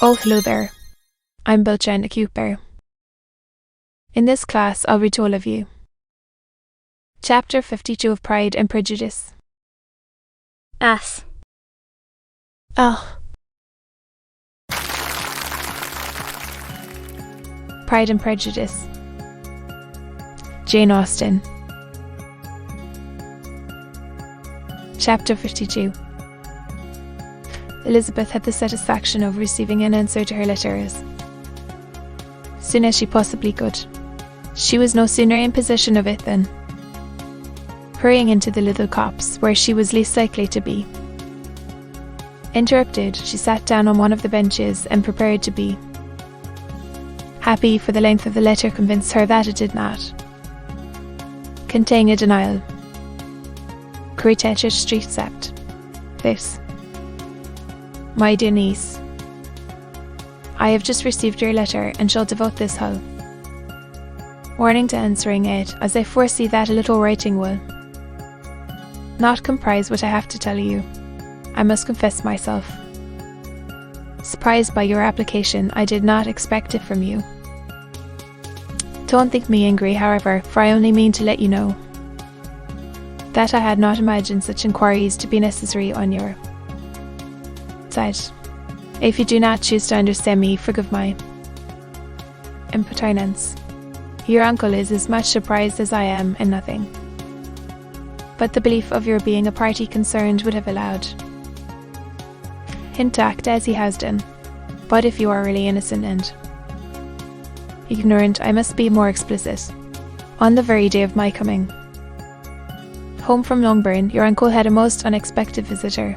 Oh, hello there. I'm Bilchen, a cute bear. In this class, I'll read to all of you. Chapter 52 of Pride and Prejudice. Ass. Oh. Pride and Prejudice. Jane Austen. Chapter 52. Elizabeth had the satisfaction of receiving an answer to her letters soon as she possibly could. She was no sooner in possession of it than, hurrying into the little copse where she was least likely to be. Interrupted, she sat down on one of the benches and prepared to be happy, for the length of the letter convinced her that it did not contain a denial. Created Street Sept. This. My dear niece, I have just received your letter and shall devote this whole warning to answering it, as I foresee that a little writing will not comprise what I have to tell you. I must confess myself surprised by your application. I did not expect it from you. Don't think me angry, however, for I only mean to let you know that I had not imagined such inquiries to be necessary on your side. If you do not choose to understand me, forgive my impertinence. Your uncle is as much surprised as I am, and nothing but the belief of your being a party concerned would have allowed him to act as he has done. But if you are really innocent and ignorant, I must be more explicit. On the very day of my coming home from Longbourn, your uncle had a most unexpected visitor,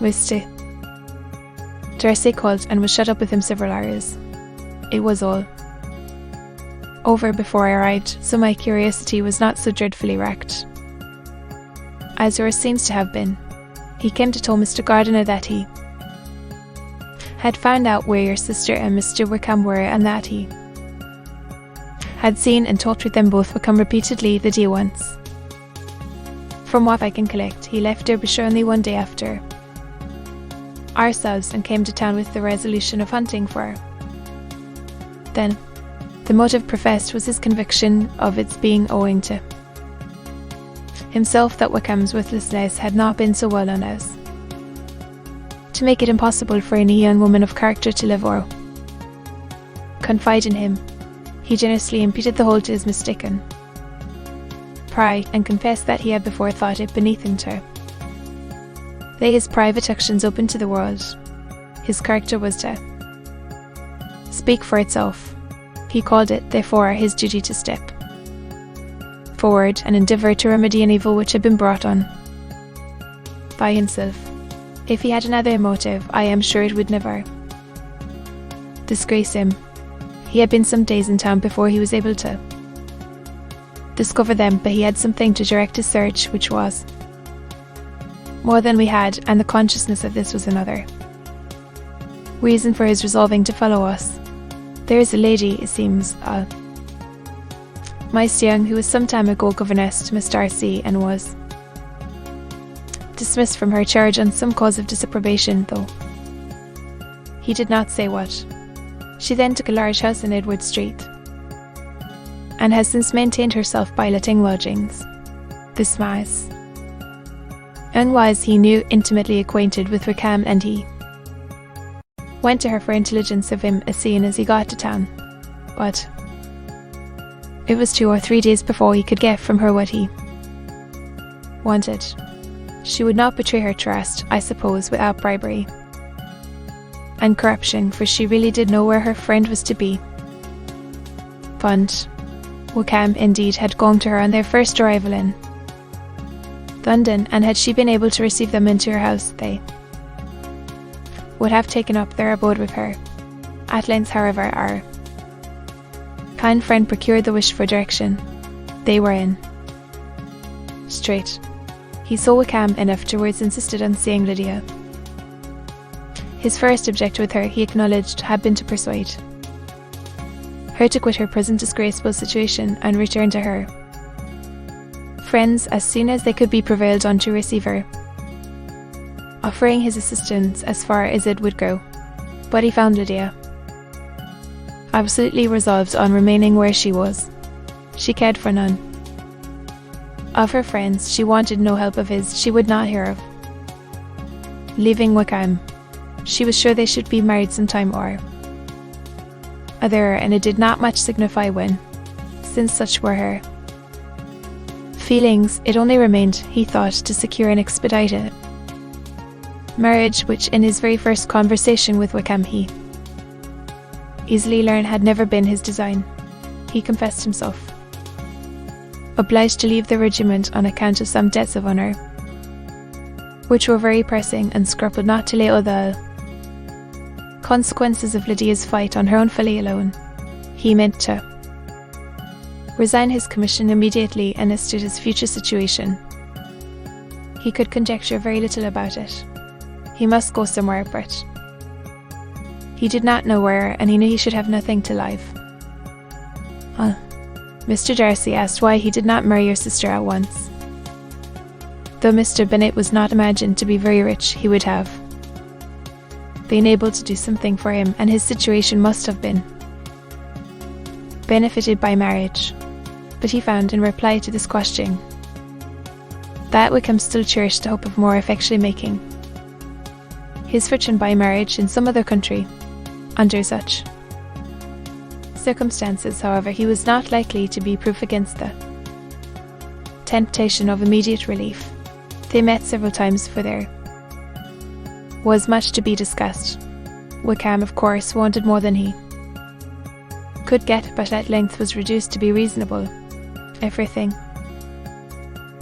Mr. Darcy called and was shut up with him several hours. It was all over before I arrived, so my curiosity was not so dreadfully wrecked as yours seems to have been. He came to tell Mr. Gardiner that he had found out where your sister and Mr. Wickham were, and that he had seen and talked with them both Wickham repeatedly the day once. From what I can collect, he left Derbyshire only one day after ourselves and came to town with the resolution of hunting for. Then, the motive professed was his conviction of its being owing to himself that Wickham's witlessness had not been so well known as to make it impossible for any young woman of character to live or confide in him. He generously imputed the whole to his mistaken pride, and confessed that he had before thought it beneath him to lay his private actions open to the world. His character was to speak for itself. He called it, therefore, his duty to step forward and endeavour to remedy an evil which had been brought on by himself. If he had another motive, I am sure it would never disgrace him. He had been some days in town before he was able to discover them, but he had something to direct his search which was more than we had, and the consciousness of this was another reason for his resolving to follow us. There is a lady, it seems, Miss Young, who was some time ago governess to Miss Darcy, and was dismissed from her charge on some cause of disapprobation, though he did not say what. She then took a large house in Edward Street, and has since maintained herself by letting lodgings. This Miss Young was, he knew, intimately acquainted with Wickham, and he went to her for intelligence of him as soon as he got to town. But it was 2 or 3 days before he could get from her what he wanted. She would not betray her trust, I suppose, without bribery and corruption, for she really did know where her friend was to be found. Wickham, indeed, had gone to her on their first arrival in London, and had she been able to receive them into her house, they would have taken up their abode with her. At length, however, our kind friend procured the wished for direction. They were in Street. He saw Wickham, and afterwards insisted on seeing Lydia. His first object with her, he acknowledged, had been to persuade her to quit her present disgraceful situation and return to her friends as soon as they could be prevailed on to receive her, offering his assistance as far as it would go. But he found Lydia, absolutely resolved on remaining where she was. She cared for none. Of her friends, she wanted no help of his she would not hear of. Leaving Wickham, she was sure they should be married sometime or other, and it did not much signify when, since such were her feelings. It only remained, he thought, to secure an expedited marriage, which in his very first conversation with Wickham he easily learned had never been his design. He confessed himself obliged to leave the regiment on account of some debts of honour, which were very pressing, and scrupled not to lay all the consequences of Lydia's fight on her own folly alone. He meant to resign his commission immediately, and as to his future situation, he could conjecture very little about it. He must go somewhere, but he did not know where, and he knew he should have nothing to live. Mr. Darcy asked why he did not marry your sister at once. Though Mr. Bennet was not imagined to be very rich, he would have been able to do something for him, and his situation must have been benefited by marriage. But he found, in reply to this question, that Wickham still cherished the hope of more effectually making his fortune by marriage in some other country. Under such circumstances, however, he was not likely to be proof against the temptation of immediate relief. They met several times, for there was much to be discussed. Wickham, of course, wanted more than he could get, but at length was reduced to be reasonable. Everything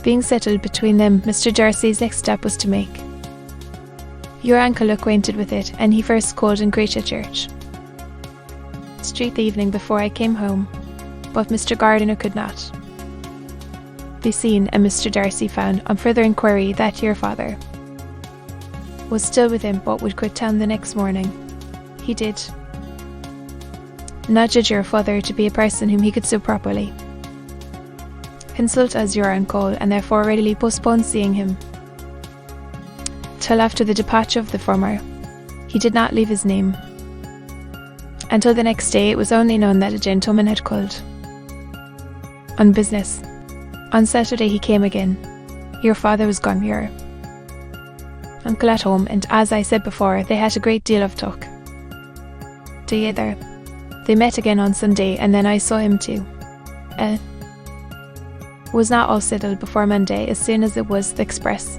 being settled between them, Mr. Darcy's next step was to make your uncle acquainted with it, and he first called in Great Church Street the evening before I came home, but Mr. Gardiner could not be seen, and Mr. Darcy found, on further inquiry, that your father was still with him, but would quit town the next morning. He did not judge your father to be a person whom he could so properly consult as your uncle, and therefore readily postponed seeing him till after the departure of the former. He did not leave his name until the next day. It was only known that a gentleman had called on business. On Saturday he came again. Your father was gone, your uncle at home, and as I said before, they had a great deal of talk together. They met again on Sunday, and then I saw him too. Was not all settled before Monday, as soon as it was the express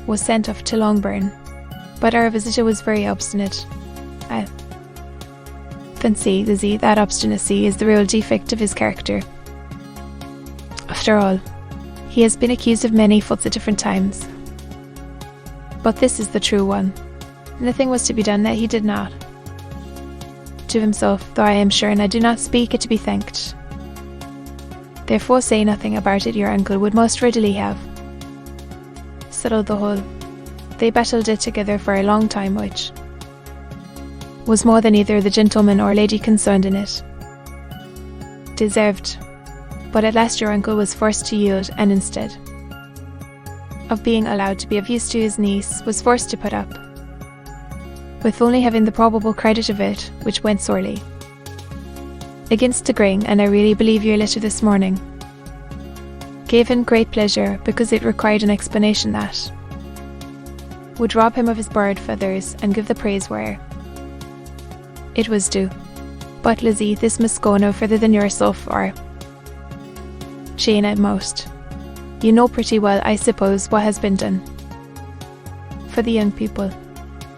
was sent off to Longbourn, but our visitor was very obstinate. I fancy, Lizzie, that obstinacy is the real defect of his character. After all, he has been accused of many faults at different times, but this is the true one. Nothing was to be done that he did not to himself, though I am sure, and I do not speak it to be thanked. Therefore say nothing about it. Your uncle would most readily have settled the whole. They battled it together for a long time, which was more than either the gentleman or lady concerned in it deserved. But at last your uncle was forced to yield, and instead of being allowed to be of use to his niece, was forced to put up with only having the probable credit of it, which went sorely against agreeing. And I really believe your letter this morning gave him great pleasure, because it required an explanation that would rob him of his borrowed feathers, and give the praise where it was due. But Lizzie, this must go no further than yourself or Jane at most. You know pretty well, I suppose, what has been done for the young people.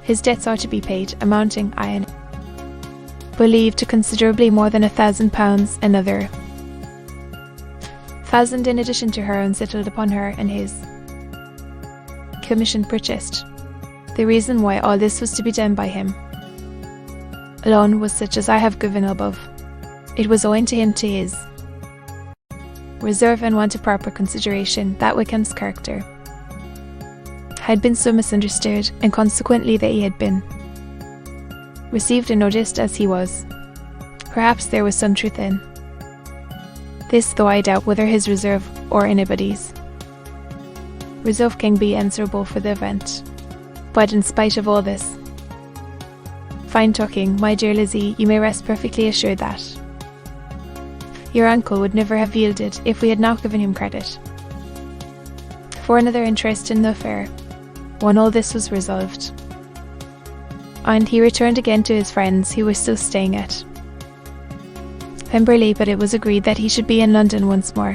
His debts are to be paid, amounting, I believe, to considerably more than £1,000, another 1,000 in addition to her own settled upon her, and his commission purchased. The reason why all this was to be done by him alone was such as I have given above. It was owing to him, to his reserve and want of proper consideration, that Wickham's character had been so misunderstood, and consequently that he had been received and noticed as he was. Perhaps there was some truth in this, though I doubt whether his reserve or anybody's reserve can be answerable for the event. But in spite of all this, Fine talking, my dear Lizzie, you may rest perfectly assured that. Your uncle would never have yielded if we had not given him credit for another interest in the affair, when all this was resolved. And he returned again to his friends, who were still staying at Pemberley, but it was agreed that he should be in London once more,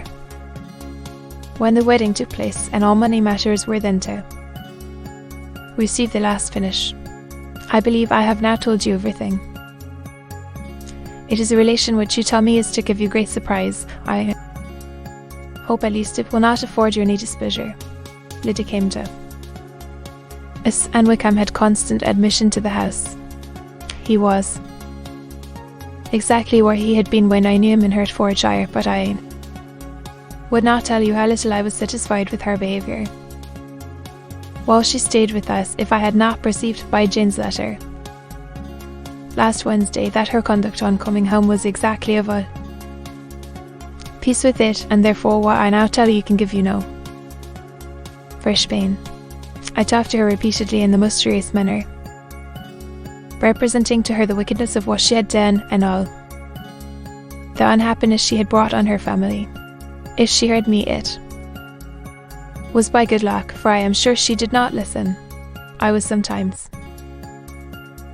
when the wedding took place, and all money matters were then to receive the last finish. I believe I have now told you everything. It is a relation which you tell me is to give you great surprise. I hope at least it will not afford you any displeasure. Lydia came to Miss and Wickham had constant admission to the house. He was exactly where he had been when I knew him in Hertfordshire, but I would not tell you how little I was satisfied with her behaviour while she stayed with us if I had not perceived by Jane's letter last Wednesday that her conduct on coming home was exactly of a piece with it, and therefore what I now tell you can give you no fresh pain. I talked to her repeatedly in the most serious manner, representing to her the wickedness of what she had done and all the unhappiness she had brought on her family. If she heard me, it was by good luck, for I am sure she did not listen. I was sometimes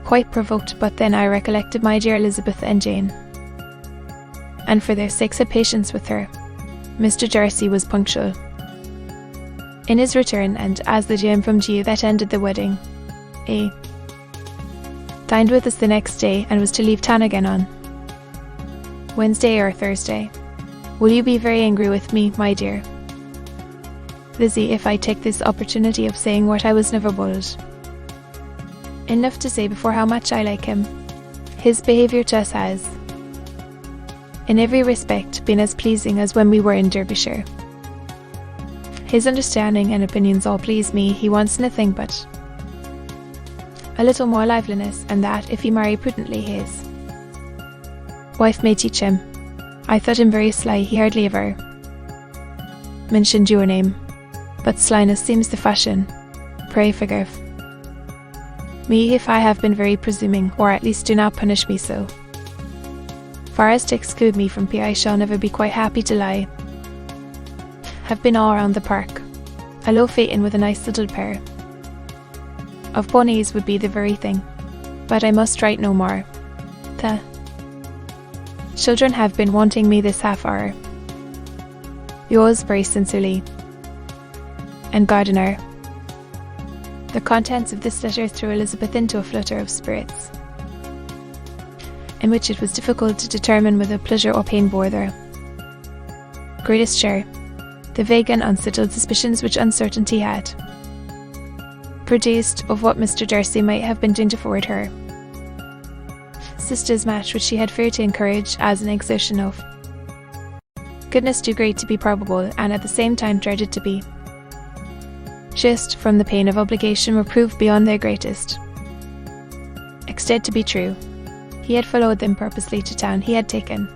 quite provoked, but then I recollected my dear Elizabeth and Jane, and for their sakes had patience with her. Mr. Darcy was punctual in his return, and as the gem from Gio that ended the wedding, he dined with us the next day and was to leave town again on Wednesday or Thursday. Will you be very angry with me, my dear Lizzie, if I take this opportunity of saying what I was never bold enough to say before how much I like him? His behaviour to us has, in every respect, been as pleasing as when we were in Derbyshire. His understanding and opinions all please me. He wants nothing but a little more liveliness, and that, if he marry prudently, his wife may teach him. I thought him very sly. He hardly ever mentioned your name, but slyness seems the fashion. Pray forgive me if I have been very presuming, or at least do not punish me so far as to exclude me from P. I shall never be quite happy till I have been all round the park. A low phaeton with a nice little pair of ponies would be the very thing. But I must write no more. The children have been wanting me this half hour. Yours very sincerely, and Gardiner. The contents of this letter threw Elizabeth into a flutter of spirits, in which it was difficult to determine whether pleasure or pain bore their greatest share. The vague and unsettled suspicions which uncertainty had produced of what Mr. Darcy might have been doing to forward her sister's match, which she had feared to encourage as an exertion of goodness too great to be probable, and at the same time dreaded to be just from the pain of obligation, were proved beyond their greatest extent to be true. He had followed them purposely to town. He had taken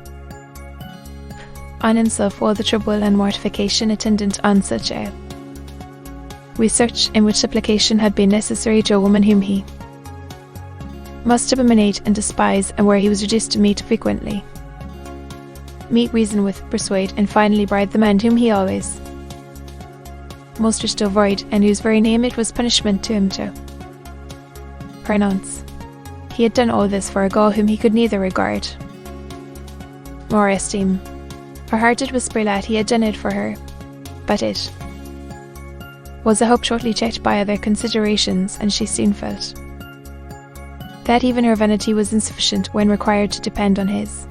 on himself all the trouble and mortification attendant on such a research, in which supplication had been necessary to a woman whom he must abominate and despise, and where he was reduced to meet frequently, reason with, persuade, and finally bribe the man whom he always most wished to avoid, and whose very name it was punishment to him to pronounce. He had done all this for a girl whom he could neither regard nor esteem. Her heart it was Spurlat, he had done it for her, but it was a hope shortly checked by other considerations, and she soon felt that even her vanity was insufficient when required to depend on his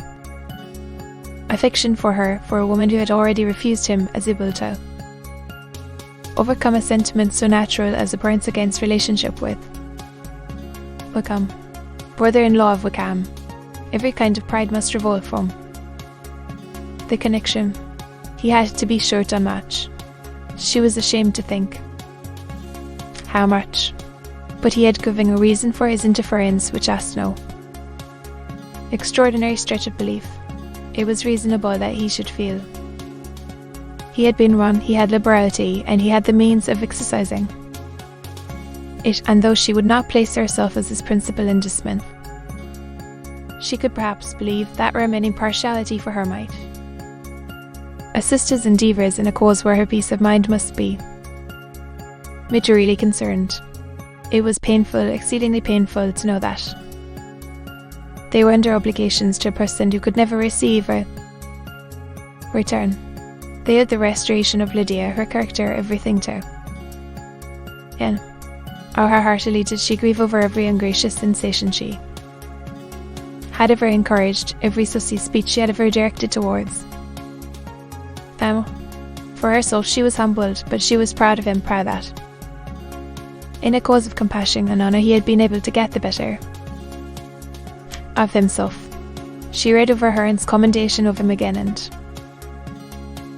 affection for her, for a woman who had already refused him as able to overcome a sentiment so natural as abhorrence against relationship with Wickham, brother-in-law of Wickham. Every kind of pride must revolt from the connection. He had to be sure to unmatch. She was ashamed to think how much, but he had given a reason for his interference which asked no extraordinary stretch of belief. It was reasonable that he should feel he had been wrong. He had liberality, and he had the means of exercising it, and though she would not place herself as his principal inducement, she could perhaps believe that remaining partiality for her might assist his endeavours in a cause where her peace of mind must be materially concerned. It was painful, exceedingly painful, to know that they were under obligations to a person who could never receive a return. They had the restoration of Lydia, her character, everything to. And oh, how heartily did she grieve over every ungracious sensation she had ever encouraged, every saucy speech she had ever directed towards. For herself she was humbled, but she was proud of him, proud that in a cause of compassion and honour he had been able to get the better of himself. She read over Hearn's commendation of him again,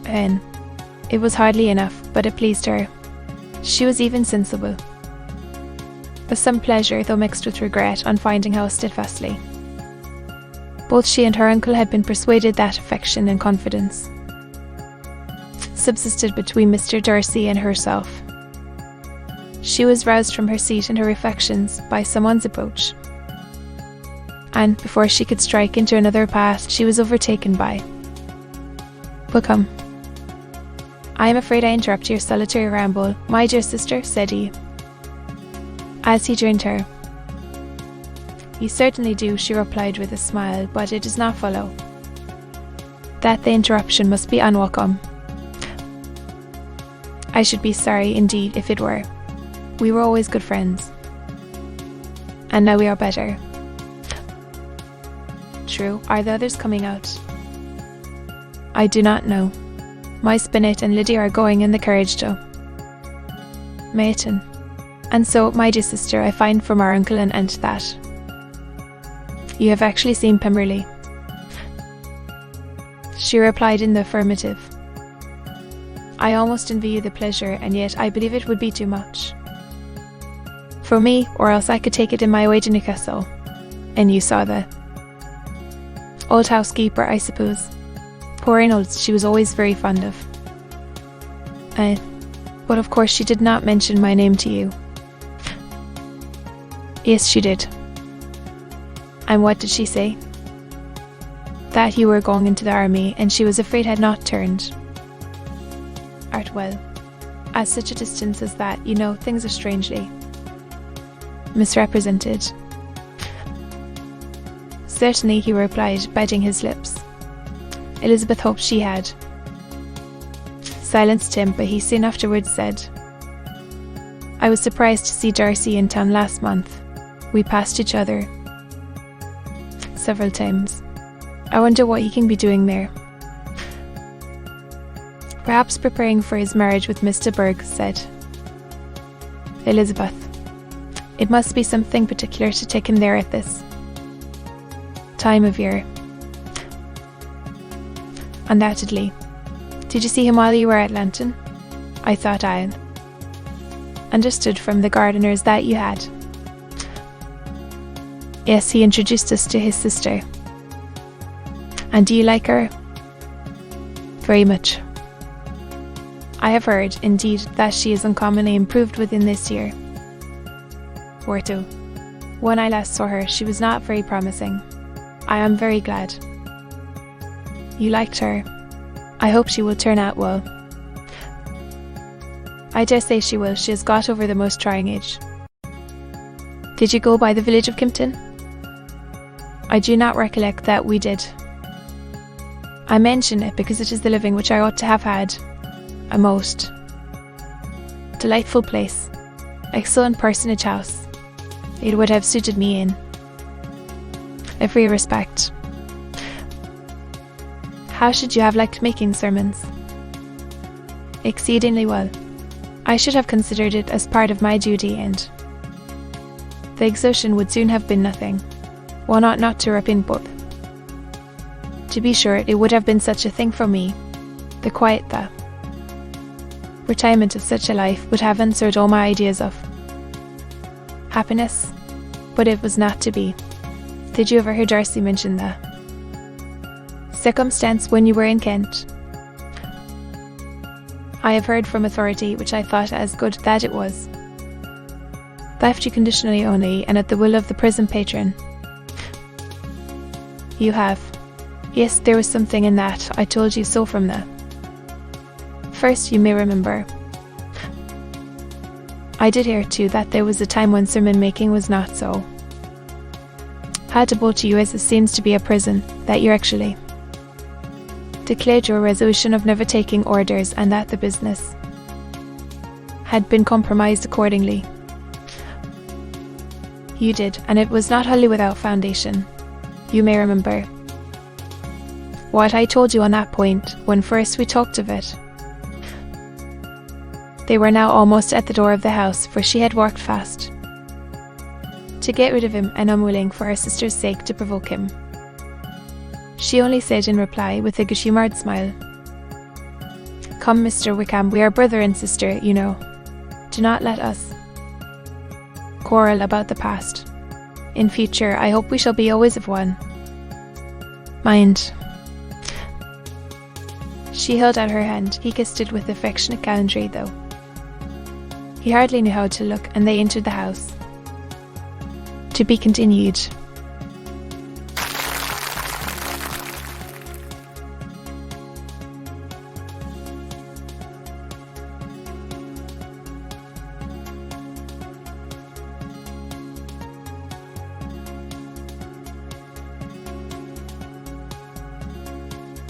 and it was hardly enough, but it pleased her. She was even sensible with some pleasure, though mixed with regret, on finding how steadfastly both she and her uncle had been persuaded that affection and confidence subsisted between Mr. Darcy and herself. She was roused from her seat and her reflections by someone's approach, and before she could strike into another path, she was overtaken by "But come, I am afraid I interrupt your solitary ramble, my dear sister," said he, as he joined her. "You certainly do," she replied with a smile, "but it does not follow that the interruption must be unwelcome. I should be sorry indeed if it were. We were always good friends, and now we are better." "True. Are the others coming out?" "I do not know. My Spinnet and Lydia are going in the carriage to Mayton. And so, my dear sister, I find from our uncle and aunt that you have actually seen Pemberley." She replied in the affirmative. "I almost envy you the pleasure, and yet I believe it would be too much for me, or else I could take it in my way to Newcastle. And you saw the old housekeeper, I suppose? Poor Reynolds, she was always very fond of. But of course she did not mention my name to you." "Yes, she did." "And what did she say?" "That you were going into the army, and she was afraid had not turned." "Art well. At such a distance as that, you know, things are strangely misrepresented." "Certainly," he replied, biting his lips. Elizabeth hoped she had silenced him, but he soon afterwards said, "I was surprised to see Darcy in town last month. We passed each other several times. I wonder what he can be doing there." "Perhaps preparing for his marriage with Mr. Berg," said Elizabeth. "It must be something particular to take him there at this time of year." "Undoubtedly. Did you see him while you were at Lantern?" "I thought I understood from the gardeners that you had." "Yes, he introduced us to his sister." "And do you like her?" "Very much. I have heard, indeed, that she is uncommonly improved within this year or two. When I last saw her, she was not very promising." "I am very glad you liked her. I hope she will turn out well." "I dare say she will. She has got over the most trying age." "Did you go by the village of Kimpton?" "I do not recollect that we did. I mention it because it is the living which I ought to have had. A most delightful place, excellent parsonage house. It would have suited me in every respect." "How should you have liked making sermons?" "Exceedingly well. I should have considered it as part of my duty, and the exertion would soon have been nothing. One ought not to repent both. To be sure, it would have been such a thing for me. The quiet, the retirement of such a life would have answered all my ideas of happiness, but it was not to be." "Did you ever hear Darcy mention the circumstance when you were in Kent?" "I have heard from authority, which I thought as good, that it was left you conditionally only, and at the will of the prison patron. You have. Yes, there was something in that. I told you so from the first, you may remember. I did hear too that there was a time when sermon making was not so palatable to you, as it seems to be a prison, that you actually declared your resolution of never taking orders, and that the business had been compromised accordingly. You did, and it was not wholly without foundation. You may remember what I told you on that point when first we talked of it. They were now almost at the door of the house, for she had walked fast to get rid of him, and unwilling for her sister's sake to provoke him. She only said in reply, with a good-humoured smile, "Come, Mr. Wickham, we are brother and sister, you know. Do not let us quarrel about the past. In future, I hope we shall be always of one mind." She held out her hand. He kissed it with affectionate gallantry, though he hardly knew how to look, and they entered the house. To be continued.